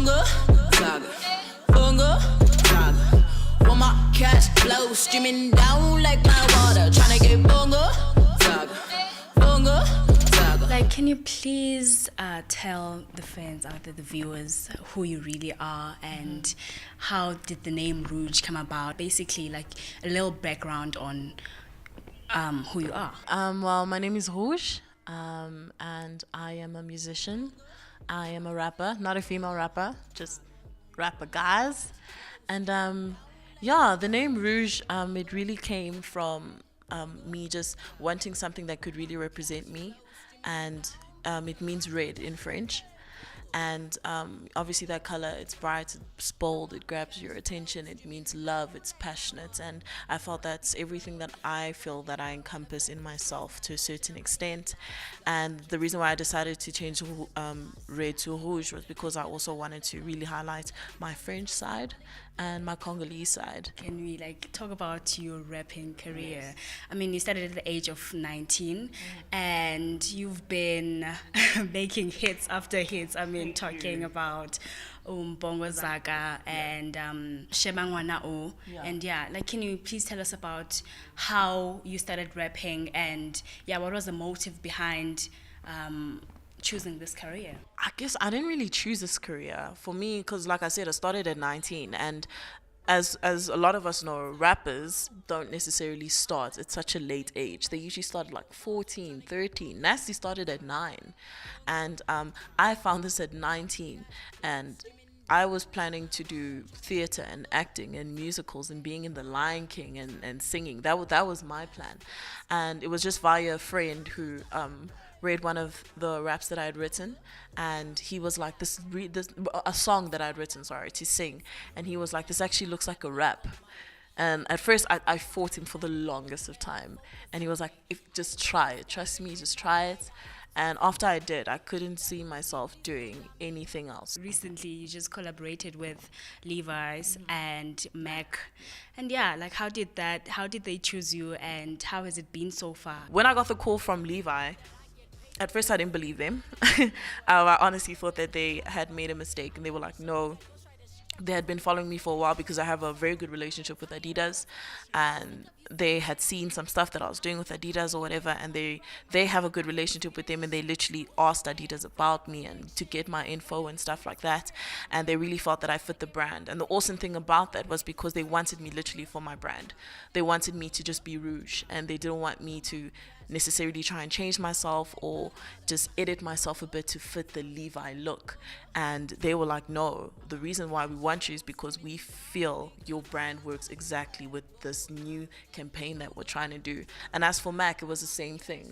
bongo, saga, bongo, saga. Want my cash flow streaming down like my water. Tryna get bongo, saga, bongo, saga. Like, can you please tell the fans out there, the viewers, who you really are and how did the name Rouge come about? Basically, like a little background on who you are. Well, my name is Rouge, and I am a musician. I am a rapper, not a female rapper, just rapper guys. And yeah, the name Rouge, it really came from me just wanting something that could really represent me. And it means red in French. And obviously that color, it's bright, it's bold, it grabs your attention, it means love, it's passionate, and I felt that's everything that I feel that I encompass in myself to a certain extent. And the reason why I decided to change red to rouge was because I also wanted to really highlight my French side and my Congolese side. Can we like talk about your rapping career? Yes. I mean, you started at the age of 19 and you've been making hits after hits. I mean, talking about Bongo Zaga and Shebangwana O. And yeah, like, can you please tell us about how you started rapping and yeah, what was the motive behind choosing this career? I guess I didn't really choose this career for me because, like I said, I started at 19, and as a lot of us know, rappers don't necessarily start at such a late age. They usually start at like 14, 13. Nasty started at 9, and I found this at 19, and I was planning to do theater and acting and musicals and being in The Lion King and singing. That was my plan, and it was just via a friend who read one of the raps that I had written, and he was like, a song that I had written, to sing, and he was like, this actually looks like a rap. And at first I fought him for the longest of time, and he was like, just try it, trust me, just try it. And after I did, I couldn't see myself doing anything else. Recently, you just collaborated with Levi's and Mac. And yeah, like how did they choose you and how has it been so far? When I got the call from Levi, at first I didn't believe them. I honestly thought that they had made a mistake, and they were like, no. They had been following me for a while because I have a very good relationship with Adidas, and they had seen some stuff that I was doing with Adidas or whatever, and they have a good relationship with them, and they literally asked Adidas about me and to get my info and stuff like that, and they really felt that I fit the brand. And the awesome thing about that was because they wanted me literally for my brand. They wanted me to just be Rouge, and they didn't want me to necessarily try and change myself or just edit myself a bit to fit the Levi look. And they were like, no, the reason why we want you is because we feel your brand works exactly with this new campaign that we're trying to do. And as for Mac, it was the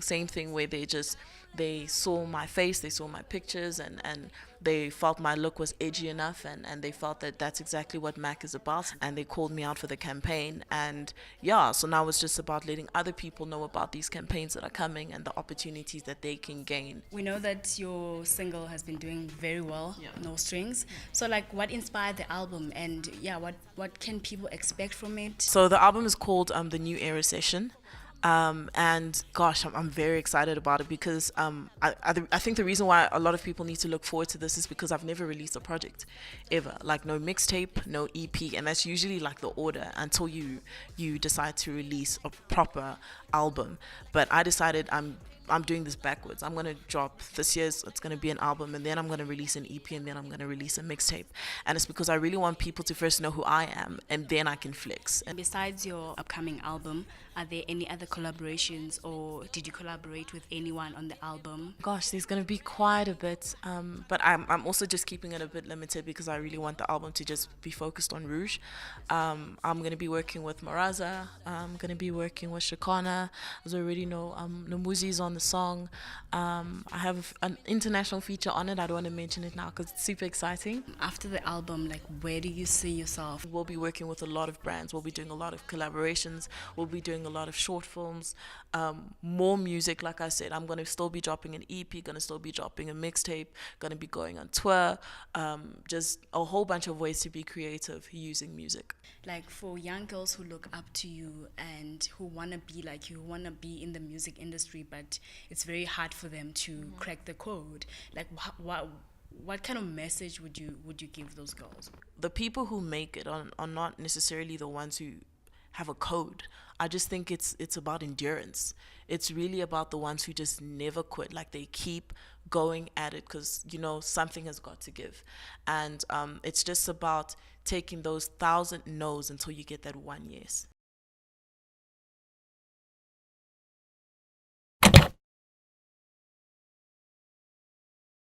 same thing where they saw my face, they saw my pictures, and they felt my look was edgy enough, and they felt that that's exactly what Mac is about, and they called me out for the campaign. And yeah, so now it's just about letting other people know about these campaigns that are coming and the opportunities that they can gain. We know that your single has been doing very well, No Strings. So like, what inspired the album, and yeah, what can people expect from it? So the album is called The New Era Session. And gosh, I'm very excited about it because I think the reason why a lot of people need to look forward to this is because I've never released a project ever, like no mixtape, no EP, and that's usually like the order until you decide to release a proper album. But I decided I'm doing this backwards. I'm gonna drop this year's, it's gonna be an album, and then I'm gonna release an EP, and then I'm gonna release a mixtape. And it's because I really want people to first know who I am, and then I can flex. And besides your upcoming album, are there any other collaborations, or did you collaborate with anyone on the album? Gosh, there's gonna be quite a bit, but I'm also just keeping it a bit limited because I really want the album to just be focused on Rouge. I'm gonna be working with Maraza. I'm gonna be working with Shakana. As I already know, Nomuzi's on the song. I have an international feature on it. I don't want to mention it now because it's super exciting. After the album, like, where do you see yourself? We'll be working with a lot of brands. We'll be doing a lot of collaborations. We'll be doing a lot of short films, more music. Like I said, I'm going to still be dropping an EP, going to still be dropping a mixtape, going to be going on tour, just a whole bunch of ways to be creative using music. Like, for young girls who look up to you and who want to be like you, who want to be in the music industry, but it's very hard for them to crack the code, like what kind of message would you give those girls? The people who make it are not necessarily the ones who have a code. I just think it's about endurance. It's really about the ones who just never quit. Like they keep going at it because something has got to give, and it's just about taking those 1,000 no's until you get that one yes.